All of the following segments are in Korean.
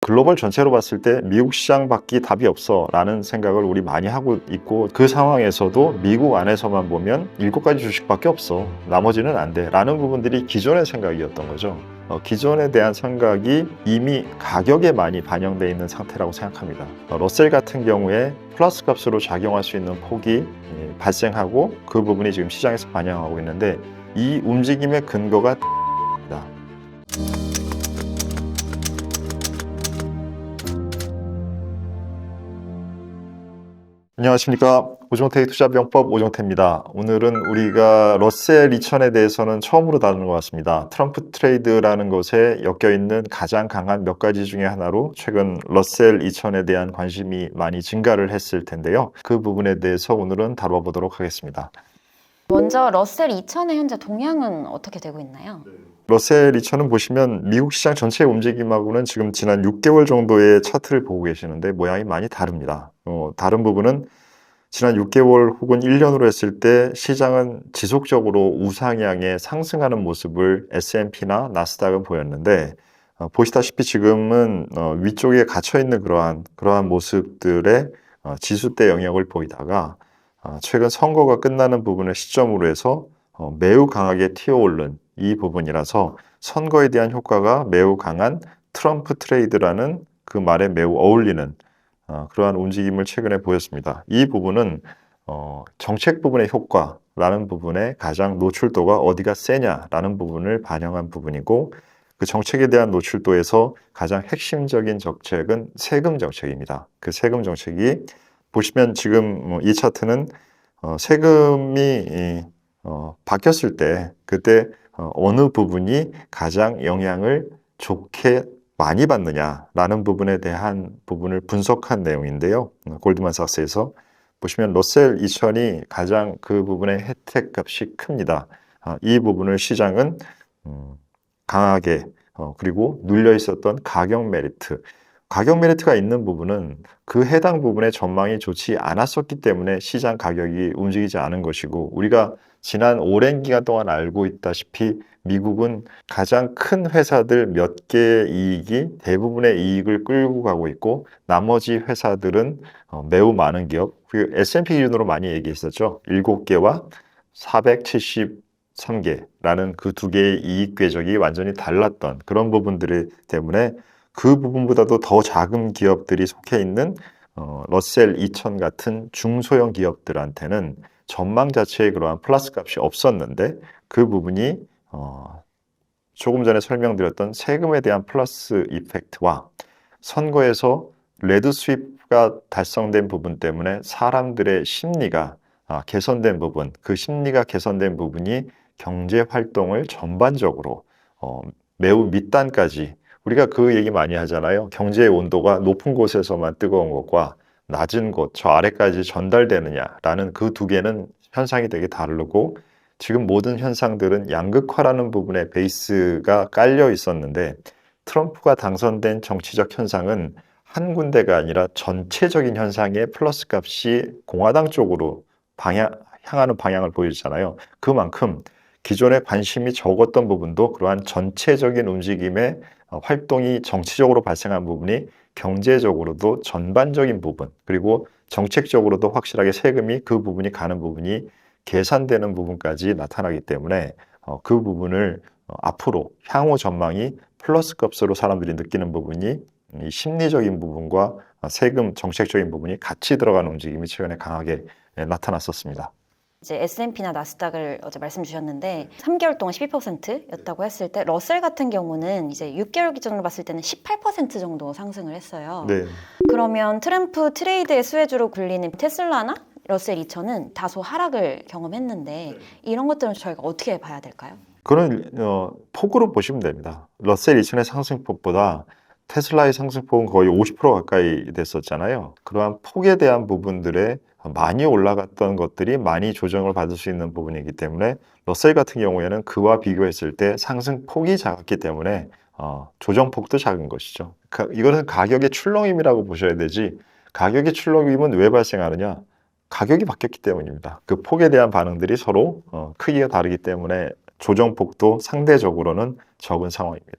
글로벌 전체로 봤을 때 미국 시장밖에 답이 없어 라는 생각을 우리 많이 하고 있고, 그 상황에서도 미국 안에서만 보면 7가지 주식밖에 없어, 나머지는 안 돼 라는 부분들이 기존의 생각이었던 거죠. 기존에 대한 생각이 이미 가격에 많이 반영되어 있는 상태라고 생각합니다. 러셀 같은 경우에 플러스 값으로 작용할 수 있는 폭이 발생하고 그 부분이 지금 시장에서 반영하고 있는데, 이 움직임의 근거가 안녕하십니까. 오종태의 투자병법 오종태입니다. 오늘은 우리가 러셀 2000에 대해서는 처음으로 다루는 것 같습니다. 트럼프 트레이드라는 것에 엮여있는 가장 강한 몇 가지 중에 하나로 최근 러셀 2000에 대한 관심이 많이 증가를 했을 텐데요. 그 부분에 대해서 오늘은 다뤄보도록 하겠습니다. 먼저 러셀 2000의 현재 동향은 어떻게 되고 있나요? 러셀 2000은 보시면 미국 시장 전체의 움직임하고는 지금 지난 6개월 정도의 차트를 보고 계시는데 모양이 많이 다릅니다. 다른 부분은 지난 6개월 혹은 1년으로 했을 때 시장은 지속적으로 우상향에 상승하는 모습을 S&P나 나스닥은 보였는데, 보시다시피 지금은 위쪽에 갇혀있는 그러한 모습들의 지수대 영역을 보이다가 최근 선거가 끝나는 부분을 시점으로 해서 매우 강하게 튀어오른 이 부분이라서 선거에 대한 효과가 매우 강한 트럼프 트레이드라는 그 말에 매우 어울리는 그러한 움직임을 최근에 보였습니다. 이 부분은 정책 부분의 효과라는 부분에 가장 노출도가 어디가 세냐라는 부분을 반영한 부분이고, 그 정책에 대한 노출도에서 가장 핵심적인 정책은 세금 정책입니다. 그 세금 정책이 보시면 지금 이 차트는 세금이 바뀌었을 때 그때 어느 부분이 가장 영향을 좋게 많이 받느냐라는 부분에 대한 부분을 분석한 내용인데요. 골드만삭스에서 보시면 러셀 2000이 가장 그 부분의 혜택 값이 큽니다. 이 부분을 시장은 강하게 그리고 눌려 있었던 가격 메리트가 있는 부분은 그 해당 부분의 전망이 좋지 않았었기 때문에 시장 가격이 움직이지 않은 것이고, 우리가 지난 오랜 기간 동안 알고 있다시피 미국은 가장 큰 회사들 몇 개의 이익이 대부분의 이익을 끌고 가고 있고, 나머지 회사들은 매우 많은 기업, 그리고 S&P 기준으로 많이 얘기했었죠. 7개와 473개라는 그 두 개의 이익 궤적이 완전히 달랐던 그런 부분들 때문에 그 부분보다도 더 작은 기업들이 속해 있는 러셀 2000 같은 중소형 기업들한테는 전망 자체에 그러한 플러스 값이 없었는데, 그 부분이 조금 전에 설명드렸던 세금에 대한 플러스 이펙트와 선거에서 레드 스윕가 달성된 부분 때문에 사람들의 심리가 개선된 부분, 그 심리가 개선된 부분이 경제 활동을 전반적으로 매우 밑단까지, 우리가 그 얘기 많이 하잖아요. 경제의 온도가 높은 곳에서만 뜨거운 것과 낮은 곳, 저 아래까지 전달되느냐라는 그 두 개는 현상이 되게 다르고, 지금 모든 현상들은 양극화라는 부분에 베이스가 깔려 있었는데, 트럼프가 당선된 정치적 현상은 한 군데가 아니라 전체적인 현상의 플러스 값이 공화당 쪽으로 향하는 방향을 보여주잖아요. 그만큼 기존에 관심이 적었던 부분도 그러한 전체적인 움직임의 활동이 정치적으로 발생한 부분이 경제적으로도 전반적인 부분, 그리고 정책적으로도 확실하게 세금이 그 부분이 가는 부분이 계산되는 부분까지 나타나기 때문에 그 부분을 앞으로 향후 전망이 플러스 값으로 사람들이 느끼는 부분이 이 심리적인 부분과 세금 정책적인 부분이 같이 들어가는 움직임이 최근에 강하게 나타났었습니다. 이제 S&P나 나스닥을 어제 말씀 주셨는데 3개월 동안 12%였다고 했을 때 러셀 같은 경우는 이제 6개월 기준으로 봤을 때는 18% 정도 상승을 했어요. 네. 그러면 트럼프 트레이드의 수혜주로 불리는 테슬라나 러셀 2000은 다소 하락을 경험했는데 이런 것들은 저희가 어떻게 봐야 될까요? 그런 폭으로 보시면 됩니다. 러셀 2000의 상승폭보다 테슬라의 상승폭은 거의 50% 가까이 됐었잖아요. 그러한 폭에 대한 부분들에 많이 올라갔던 것들이 많이 조정을 받을 수 있는 부분이기 때문에 러셀 같은 경우에는 그와 비교했을 때 상승폭이 작았기 때문에 조정폭도 작은 것이죠. 이것은 가격의 출렁임이라고 보셔야 되지, 가격의 출렁임은 왜 발생하느냐? 가격이 바뀌었기 때문입니다. 그 폭에 대한 반응들이 서로 크기가 다르기 때문에 조정폭도 상대적으로는 적은 상황입니다.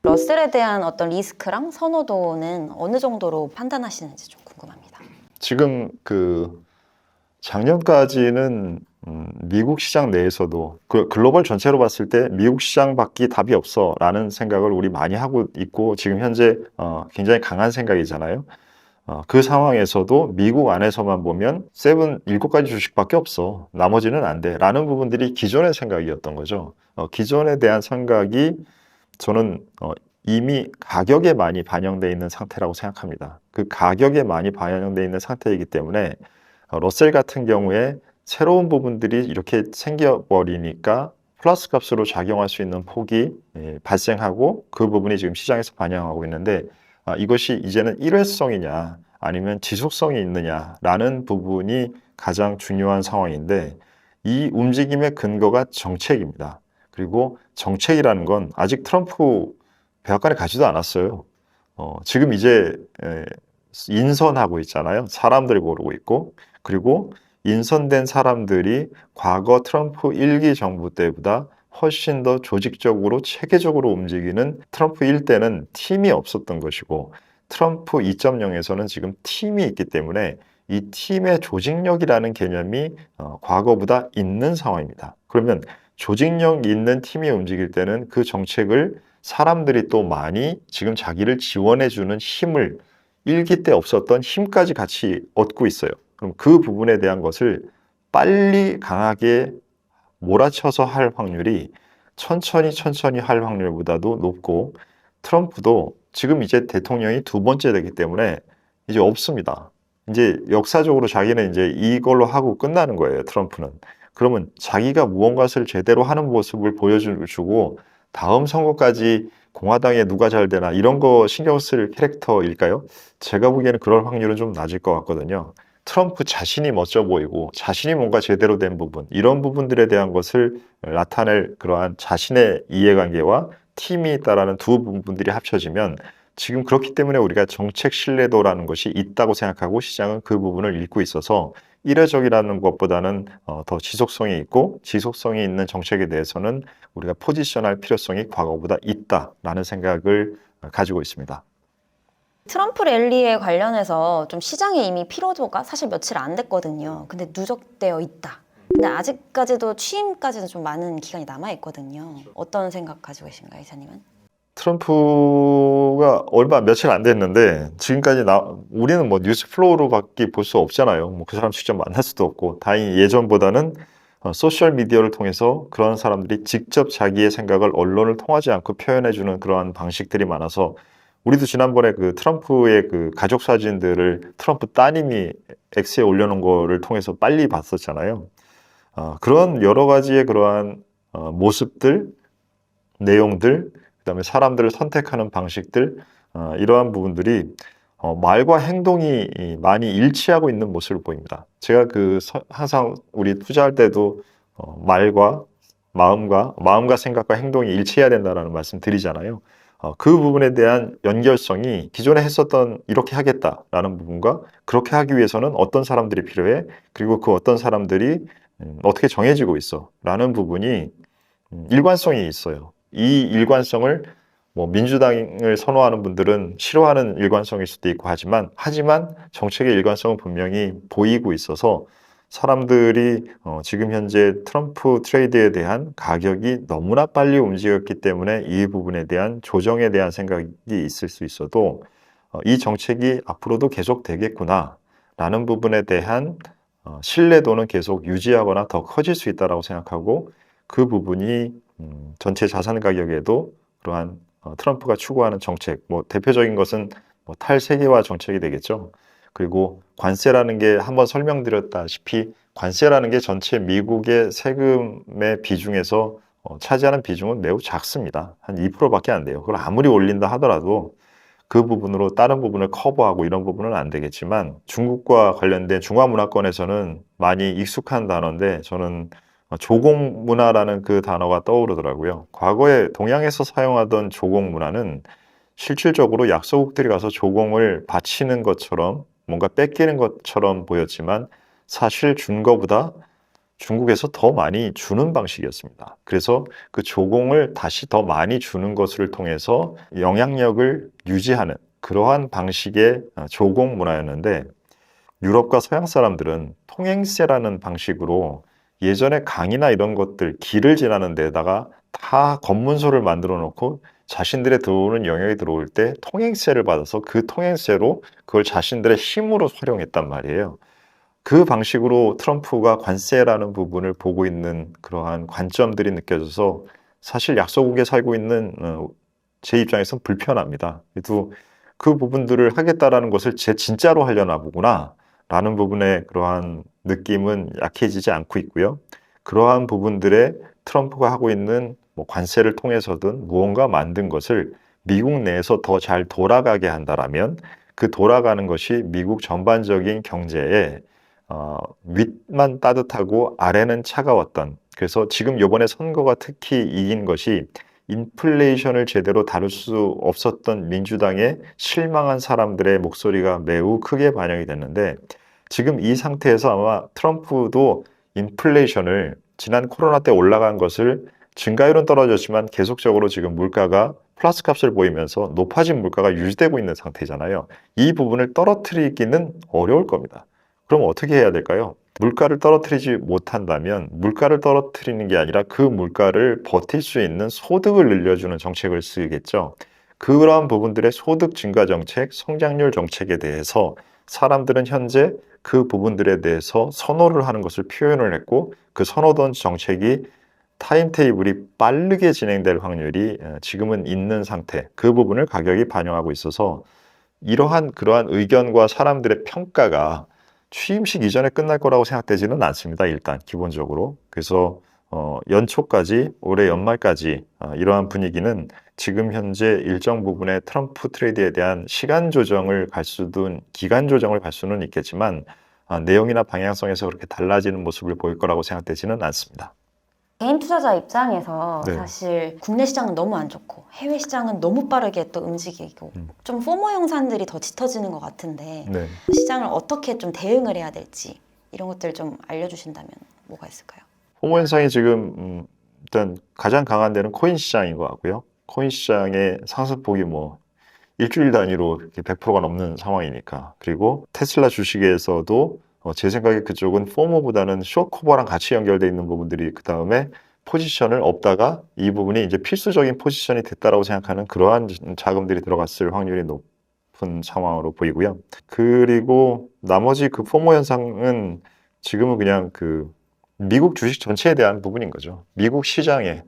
러셀에 대한 어떤 리스크랑 선호도는 어느 정도로 판단하시는지 좀 궁금합니다. 지금 작년까지는 미국 시장 내에서도 글로벌 전체로 봤을 때 미국 시장밖에 답이 없어라는 생각을 우리 많이 하고 있고 지금 현재 굉장히 강한 생각이잖아요. 그 상황에서도 미국 안에서만 보면 7가지 주식밖에 없어. 나머지는 안 돼. 라는 부분들이 기존의 생각이었던 거죠. 기존에 대한 생각이 저는 이미 가격에 많이 반영되어 있는 상태라고 생각합니다. 그 가격에 많이 반영되어 있는 상태이기 때문에 러셀 같은 경우에 새로운 부분들이 이렇게 생겨버리니까 플러스 값으로 작용할 수 있는 폭이 발생하고 그 부분이 지금 시장에서 반영하고 있는데 이것이 이제는 일회성이냐 아니면 지속성이 있느냐라는 부분이 가장 중요한 상황인데 이 움직임의 근거가 정책입니다. 그리고 정책이라는 건 아직 트럼프 백악관에 가지도 않았어요. 지금 이제 인선하고 있잖아요. 사람들이 고르고 있고 그리고 인선된 사람들이 과거 트럼프 1기 정부 때보다 훨씬 더 조직적으로 체계적으로 움직이는 트럼프 1때는 팀이 없었던 것이고 트럼프 2.0에서는 지금 팀이 있기 때문에 이 팀의 조직력이라는 개념이 과거보다 있는 상황입니다. 그러면 조직력 있는 팀이 움직일 때는 그 정책을 사람들이 또 많이 지금 자기를 지원해주는 힘을 1기 때 없었던 힘까지 같이 얻고 있어요. 그럼 그 부분에 대한 것을 빨리 강하게 몰아쳐서 할 확률이 천천히 할 확률보다도 높고 트럼프도 지금 이제 대통령이 2번째 되기 때문에 이제 없습니다. 이제 역사적으로 자기는 이제 이걸로 하고 끝나는 거예요, 트럼프는. 그러면 자기가 무언가를 제대로 하는 모습을 보여주고 다음 선거까지 공화당에 누가 잘 되나 이런 거 신경 쓸 캐릭터일까요? 제가 보기에는 그럴 확률은 좀 낮을 것 같거든요. 트럼프 자신이 멋져 보이고 자신이 뭔가 제대로 된 부분 이런 부분들에 대한 것을 나타낼 그러한 자신의 이해관계와 팀이 있다라는 두 부분들이 합쳐지면 지금 그렇기 때문에 우리가 정책 신뢰도라는 것이 있다고 생각하고 시장은 그 부분을 읽고 있어서 일회적이라는 것보다는 더 지속성이 있고 지속성이 있는 정책에 대해서는 우리가 포지션할 필요성이 과거보다 있다라는 생각을 가지고 있습니다. 트럼프 랠리에 관련해서 좀 시장에 이미 피로도가 사실 며칠 안 됐거든요. 근데 누적되어 있다. 근데 아직까지도 취임까지는 좀 많은 기간이 남아 있거든요. 어떤 생각 가지고 계신가요, 이사님은? 트럼프가 얼마 며칠 안 됐는데 지금까지 우리는 뭐 뉴스 플로우로밖에 볼 수 없잖아요. 뭐 그 사람 직접 만날 수도 없고 다행히 예전보다는 소셜 미디어를 통해서 그런 사람들이 직접 자기의 생각을 언론을 통하지 않고 표현해주는 그러한 방식들이 많아서 우리도 지난번에 그 트럼프의 그 가족 사진들을 트럼프 따님이 X에 올려놓은 거를 통해서 빨리 봤었잖아요. 그런 여러 가지의 그러한 모습들, 내용들, 그다음에 사람들을 선택하는 방식들, 이러한 부분들이 말과 행동이 많이 일치하고 있는 모습을 보입니다. 제가 항상 우리 투자할 때도 말과 마음과 생각과 행동이 일치해야 된다라는 말씀 드리잖아요. 그 부분에 대한 연결성이 기존에 했었던 이렇게 하겠다라는 부분과 그렇게 하기 위해서는 어떤 사람들이 필요해? 그리고 그 어떤 사람들이 어떻게 정해지고 있어? 라는 부분이 일관성이 있어요. 이 일관성을 뭐 민주당을 선호하는 분들은 싫어하는 일관성일 수도 있고 하지만 정책의 일관성은 분명히 보이고 있어서 사람들이 지금 현재 트럼프 트레이드에 대한 가격이 너무나 빨리 움직였기 때문에 이 부분에 대한 조정에 대한 생각이 있을 수 있어도 이 정책이 앞으로도 계속 되겠구나 라는 부분에 대한 신뢰도는 계속 유지하거나 더 커질 수 있다고 생각하고 그 부분이 전체 자산 가격에도 그러한 트럼프가 추구하는 정책, 뭐 대표적인 것은 뭐 탈세계화 정책이 되겠죠. 그리고 관세라는 게 한번 설명드렸다시피 관세라는 게 전체 미국의 세금의 비중에서 차지하는 비중은 매우 작습니다. 한 2%밖에 안 돼요. 그걸 아무리 올린다 하더라도 그 부분으로 다른 부분을 커버하고 이런 부분은 안 되겠지만 중국과 관련된 중화문화권에서는 많이 익숙한 단어인데 저는 조공문화라는 그 단어가 떠오르더라고요. 과거에 동양에서 사용하던 조공문화는 실질적으로 약소국들이 가서 조공을 바치는 것처럼 뭔가 뺏기는 것처럼 보였지만 사실 준 거보다 중국에서 더 많이 주는 방식이었습니다. 그래서 그 조공을 다시 더 많이 주는 것을 통해서 영향력을 유지하는 그러한 방식의 조공 문화였는데, 유럽과 서양 사람들은 통행세라는 방식으로 예전에 강이나 이런 것들, 길을 지나는 데다가 다 검문소를 만들어 놓고 자신들의 들어오는 영역이 들어올 때 통행세를 받아서 그 통행세로 그걸 자신들의 힘으로 활용했단 말이에요. 그 방식으로 트럼프가 관세라는 부분을 보고 있는 그러한 관점들이 느껴져서 사실 약소국에 살고 있는 제 입장에선 불편합니다. 그래도 그 부분들을 하겠다라는 것을 제 진짜로 하려나 보구나 라는 부분에 그러한 느낌은 약해지지 않고 있고요. 그러한 부분들에 트럼프가 하고 있는 뭐 관세를 통해서든 무언가 만든 것을 미국 내에서 더 잘 돌아가게 한다라면 그 돌아가는 것이 미국 전반적인 경제에 윗만 따뜻하고 아래는 차가웠던, 그래서 지금 이번에 선거가 특히 이긴 것이 인플레이션을 제대로 다룰 수 없었던 민주당의 실망한 사람들의 목소리가 매우 크게 반영이 됐는데, 지금 이 상태에서 아마 트럼프도 인플레이션을 지난 코로나 때 올라간 것을, 증가율은 떨어졌지만 계속적으로 지금 물가가 플러스 값을 보이면서 높아진 물가가 유지되고 있는 상태잖아요. 이 부분을 떨어뜨리기는 어려울 겁니다. 그럼 어떻게 해야 될까요? 물가를 떨어뜨리지 못한다면 물가를 떨어뜨리는 게 아니라 그 물가를 버틸 수 있는 소득을 늘려주는 정책을 쓰겠죠. 그러한 부분들의 소득 증가 정책, 성장률 정책에 대해서 사람들은 현재 그 부분들에 대해서 선호를 하는 것을 표현을 했고, 그 선호던 정책이 타임테이블이 빠르게 진행될 확률이 지금은 있는 상태, 그 부분을 가격이 반영하고 있어서 그러한 의견과 사람들의 평가가 취임식 이전에 끝날 거라고 생각되지는 않습니다. 일단 기본적으로. 그래서 연초까지, 올해 연말까지 이러한 분위기는 지금 현재 일정 부분의 트럼프 트레이드에 대한 시간 조정을 기간 조정을 갈 수는 있겠지만 내용이나 방향성에서 그렇게 달라지는 모습을 보일 거라고 생각되지는 않습니다. 개인 투자자 입장에서 네. 사실 국내 시장은 너무 안 좋고 해외 시장은 너무 빠르게 또 움직이고 좀 포모 형산들이 더 짙어지는 것 같은데 네. 시장을 어떻게 좀 대응을 해야 될지 이런 것들 좀 알려주신다면 뭐가 있을까요? 포모 현상이 지금 일단 가장 강한 데는 코인 시장인 것 같고요. 코인 시장의 상승폭이 뭐 일주일 단위로 이렇게 100%가 넘는 상황이니까. 그리고 테슬라 주식에서도 제 생각에 그쪽은 포모보다는 숏커버랑 같이 연결되어 있는 부분들이 그 다음에 포지션을 업다가 이 부분이 이제 필수적인 포지션이 됐다라고 생각하는 그러한 자금들이 들어갔을 확률이 높은 상황으로 보이고요. 그리고 나머지 그 포모 현상은 지금은 그냥 그 미국 주식 전체에 대한 부분인 거죠. 미국 시장에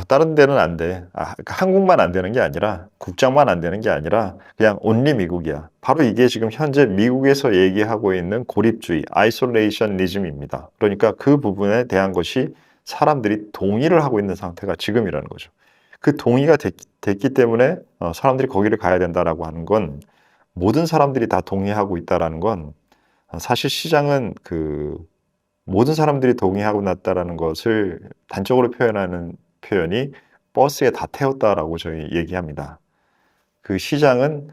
다른 데는 안 돼. 그러니까 한국만 안 되는 게 아니라, 국장만 안 되는 게 아니라 그냥 온리 미국이야. 바로 이게 지금 현재 미국에서 얘기하고 있는 고립주의, 아이솔레이션리즘입니다. 그러니까 그 부분에 대한 것이 사람들이 동의를 하고 있는 상태가 지금이라는 거죠. 그 동의가 됐기 때문에 사람들이 거기를 가야 된다라고 하는 건, 모든 사람들이 다 동의하고 있다라는 건 사실 시장은 모든 사람들이 동의하고 났다라는 것을 단적으로 표현하는 표현이 버스에 다 태웠다라고 저희 얘기합니다. 그 시장은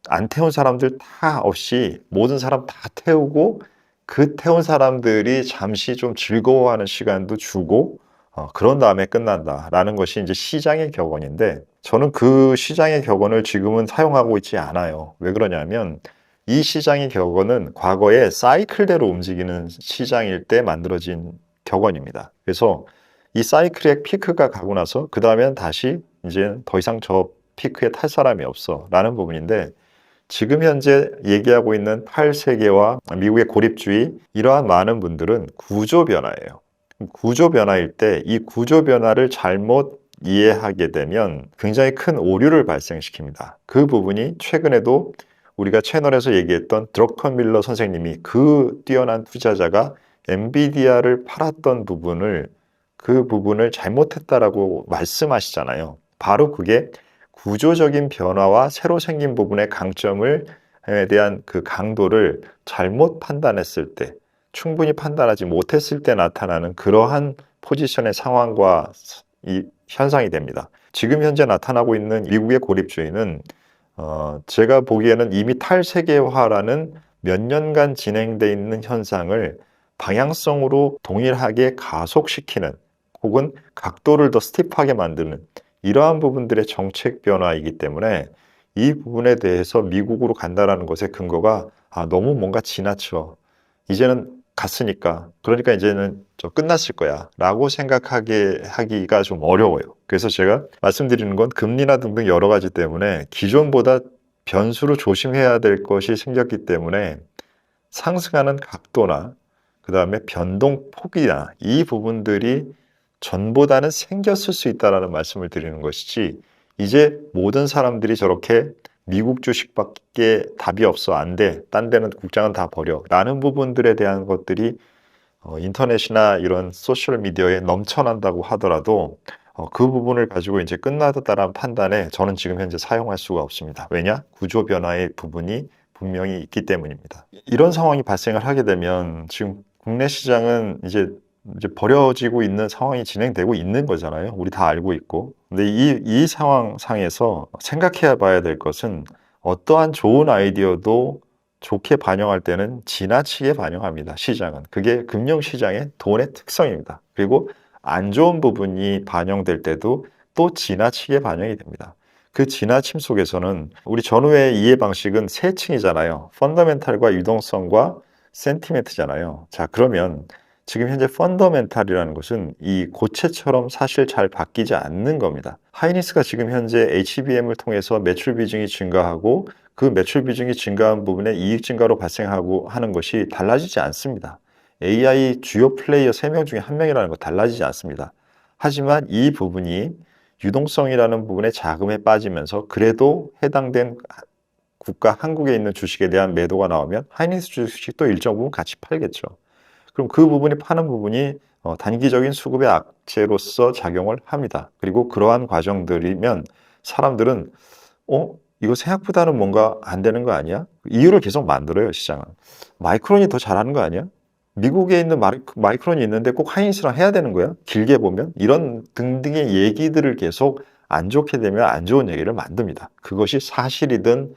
안 태운 사람들 다 없이 모든 사람 다 태우고, 그 태운 사람들이 잠시 좀 즐거워하는 시간도 주고 그런 다음에 끝난다라는 것이 이제 시장의 격언인데, 저는 그 시장의 격언을 지금은 사용하고 있지 않아요. 왜 그러냐면 이 시장의 격언은 과거에 사이클대로 움직이는 시장일 때 만들어진 격언입니다. 그래서 이 사이클의 피크가 가고 나서 그 다음엔 다시 이제 더 이상 저 피크에 탈 사람이 없어 라는 부분인데, 지금 현재 얘기하고 있는 8세계와 미국의 고립주의, 이러한 많은 분들은 구조 변화예요. 구조 변화일 때 이 구조 변화를 잘못 이해하게 되면 굉장히 큰 오류를 발생시킵니다. 그 부분이 최근에도 우리가 채널에서 얘기했던 드러컨밀러 선생님이, 그 뛰어난 투자자가 엔비디아를 팔았던 그 부분을 잘못했다라고 말씀하시잖아요. 바로 그게 구조적인 변화와 새로 생긴 부분의 강점에 대한 그 강도를 잘못 판단했을 때, 충분히 판단하지 못했을 때 나타나는 그러한 포지션의 상황과 이 현상이 됩니다. 지금 현재 나타나고 있는 미국의 고립주의는 제가 보기에는 이미 탈세계화라는 몇 년간 진행되어 있는 현상을 방향성으로 동일하게 가속시키는 혹은 각도를 더 스티프하게 만드는 이러한 부분들의 정책 변화이기 때문에 이 부분에 대해서 미국으로 간다라는 것의 근거가 너무 뭔가 지나쳐. 이제는 갔으니까 그러니까 이제는 끝났을 거야 라고 생각하게 하기가 좀 어려워요. 그래서 제가 말씀드리는 건 금리나 등등 여러 가지 때문에 기존보다 변수로 조심해야 될 것이 생겼기 때문에 상승하는 각도나 그 다음에 변동 폭이나 이 부분들이 전보다는 생겼을 수 있다는 말씀을 드리는 것이지, 이제 모든 사람들이 저렇게 미국 주식밖에 답이 없어, 안 돼, 딴 데는 국장은 다 버려 라는 부분들에 대한 것들이 인터넷이나 이런 소셜미디어에 넘쳐난다고 하더라도 그 부분을 가지고 이제 끝나다라는 판단에 저는 지금 현재 사용할 수가 없습니다. 왜냐? 구조 변화의 부분이 분명히 있기 때문입니다. 이런 상황이 발생을 하게 되면 지금 국내 시장은 이제 버려지고 있는 상황이 진행되고 있는 거잖아요. 우리 다 알고 있고. 근데 이 상황 상에서 생각해야 봐야 될 것은 어떠한 좋은 아이디어도 좋게 반영할 때는 지나치게 반영합니다. 시장은. 그게 금융시장의 돈의 특성입니다. 그리고 안 좋은 부분이 반영될 때도 또 지나치게 반영이 됩니다. 그 지나침 속에서는 우리 전후의 이해 방식은 세 층이잖아요. 펀더멘탈과 유동성과 센티멘트잖아요. 자, 그러면 지금 현재 펀더멘탈이라는 것은 이 고체처럼 사실 잘 바뀌지 않는 겁니다. 하이닉스가 지금 현재 HBM을 통해서 매출 비중이 증가하고 그 매출 비중이 증가한 부분에 이익 증가로 발생하고 하는 것이 달라지지 않습니다. AI 주요 플레이어 3명 중에 1명이라는 거 달라지지 않습니다. 하지만 이 부분이 유동성이라는 부분에 자금에 빠지면서 그래도 해당된 국가 한국에 있는 주식에 대한 매도가 나오면 하이닉스 주식도 일정 부분 같이 팔겠죠. 그럼 그 부분이 파는 부분이 단기적인 수급의 악재로서 작용을 합니다. 그리고 그러한 과정들이면 사람들은 이거 생각보다는 뭔가 안 되는 거 아니야? 이유를 계속 만들어요, 시장은. 마이크론이 더 잘하는 거 아니야? 미국에 있는 마이크론이 있는데 꼭 하이닉스랑 해야 되는 거야? 길게 보면? 이런 등등의 얘기들을 계속 안 좋게 되면 안 좋은 얘기를 만듭니다. 그것이 사실이든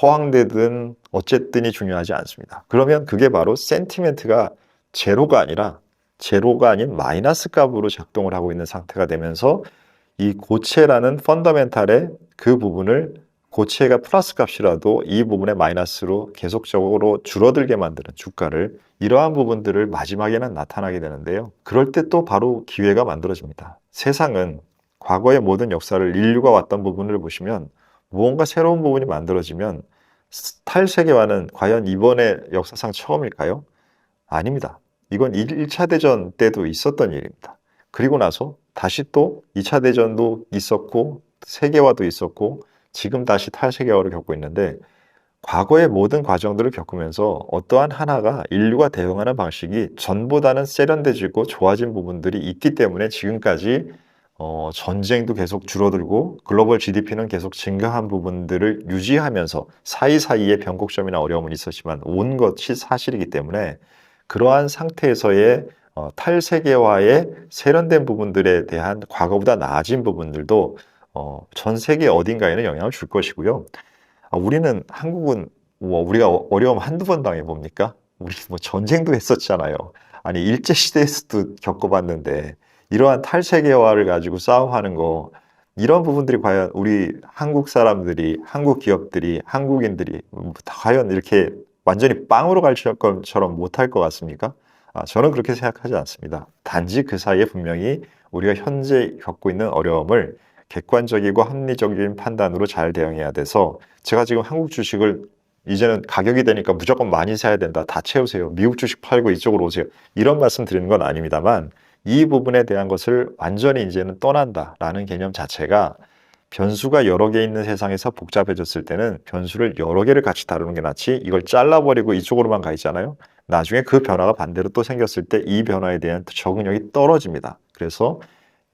허황되든 어쨌든이 중요하지 않습니다. 그러면 그게 바로 센티멘트가 제로가 아닌 마이너스 값으로 작동을 하고 있는 상태가 되면서 이 고체라는 펀더멘탈의 그 부분을 고체가 플러스 값이라도 이 부분의 마이너스로 계속적으로 줄어들게 만드는 주가를, 이러한 부분들을 마지막에는 나타나게 되는데요. 그럴 때 또 바로 기회가 만들어집니다. 세상은 과거의 모든 역사를 인류가 왔던 부분을 보시면 무언가 새로운 부분이 만들어지면 탈세계화는 과연 이번에 역사상 처음일까요? 아닙니다. 이건 1차 대전 때도 있었던 일입니다. 그리고 나서 다시 또 2차 대전도 있었고 세계화도 있었고 지금 다시 탈세계화를 겪고 있는데, 과거의 모든 과정들을 겪으면서 어떠한 하나가 인류가 대응하는 방식이 전보다는 세련돼지고 좋아진 부분들이 있기 때문에 지금까지 전쟁도 계속 줄어들고 글로벌 GDP는 계속 증가한 부분들을 유지하면서 사이사이에 변곡점이나 어려움은 있었지만 온 것이 사실이기 때문에 그러한 상태에서의 탈세계화의 세련된 부분들에 대한 과거보다 나아진 부분들도 전 세계 어딘가에는 영향을 줄 것이고요. 우리는 한국은 우리가 어려움 한두 번 당해봅니까? 우리 전쟁도 했었잖아요. 아니 일제시대에서도 겪어봤는데 이러한 탈세계화를 가지고 싸움하는 거, 이런 부분들이 과연 우리 한국 사람들이, 한국 기업들이, 한국인들이 과연 이렇게 완전히 빵으로 갈 것처럼 못할 것 같습니까? 저는 그렇게 생각하지 않습니다. 단지 그 사이에 분명히 우리가 현재 겪고 있는 어려움을 객관적이고 합리적인 판단으로 잘 대응해야 돼서, 제가 지금 한국 주식을 이제는 가격이 되니까 무조건 많이 사야 된다, 다 채우세요, 미국 주식 팔고 이쪽으로 오세요, 이런 말씀 드리는 건 아닙니다만, 이 부분에 대한 것을 완전히 이제는 떠난다라는 개념 자체가, 변수가 여러 개 있는 세상에서 복잡해졌을 때는 변수를 여러 개를 같이 다루는 게 낫지, 이걸 잘라버리고 이쪽으로만 가 있잖아요. 나중에 그 변화가 반대로 또 생겼을 때 이 변화에 대한 적응력이 떨어집니다. 그래서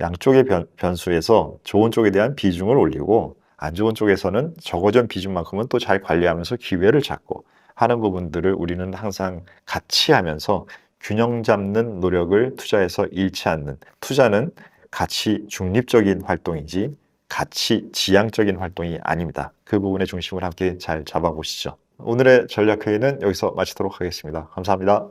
양쪽의 변수에서 좋은 쪽에 대한 비중을 올리고 안 좋은 쪽에서는 적어진 비중만큼은 또 잘 관리하면서 기회를 잡고 하는 부분들을 우리는 항상 같이 하면서 균형 잡는 노력을 투자해서 잃지 않는, 투자는 가치 중립적인 활동이지 가치 지향적인 활동이 아닙니다. 그 부분의 중심을 함께 잘 잡아보시죠. 오늘의 전략회의는 여기서 마치도록 하겠습니다. 감사합니다.